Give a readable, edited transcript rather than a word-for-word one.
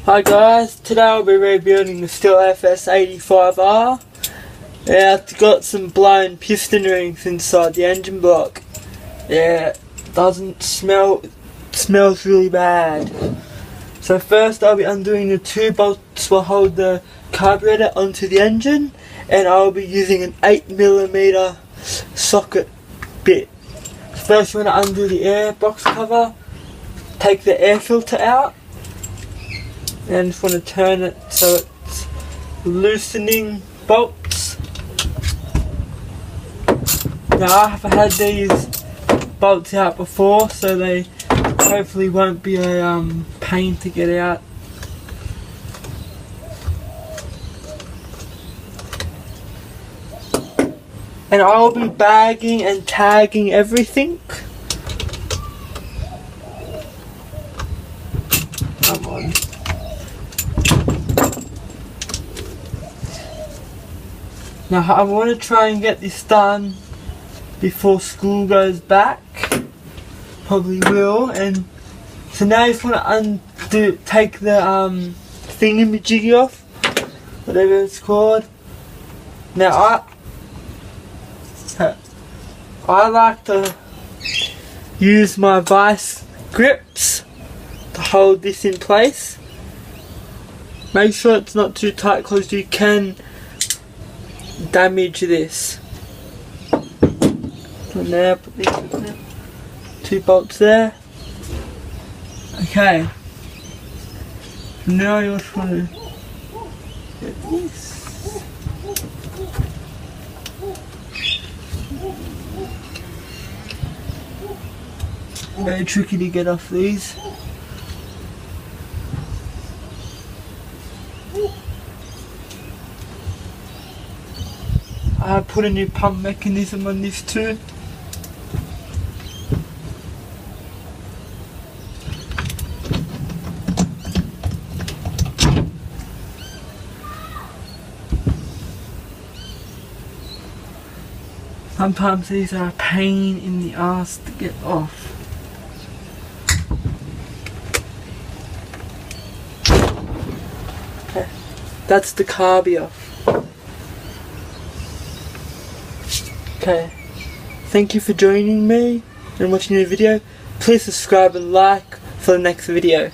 Hi guys, today I'll be rebuilding the Stihl FS85R. Yeah, it's got some blown piston rings inside the engine block. Yeah, it doesn't smell, it smells really bad. So first I'll be undoing the two bolts that hold the carburetor onto the engine, and I'll be using an 8mm socket bit. First you want to undo the air box cover, take the air filter out, and just want to turn it so it's loosening bolts. Now I have had these bolts out before, so they hopefully won't be a pain to get out. And I'll be bagging and tagging everything. Come on. Now I want to try and get this done before school goes back. Probably will. And so now I just want to take the thingamajiggy off, whatever it's called. Now I like to use my vice grips to hold this in place. Make sure it's not too tight because you can damage this. So now put these two bolts there. Okay. Now you're trying to get this. Very tricky to get off these. I put a new pump mechanism on this too. Sometimes these are a pain in the ass to get off. Okay, that's the carby off. Okay, thank you for joining me and watching the video. Please subscribe and like for the next video.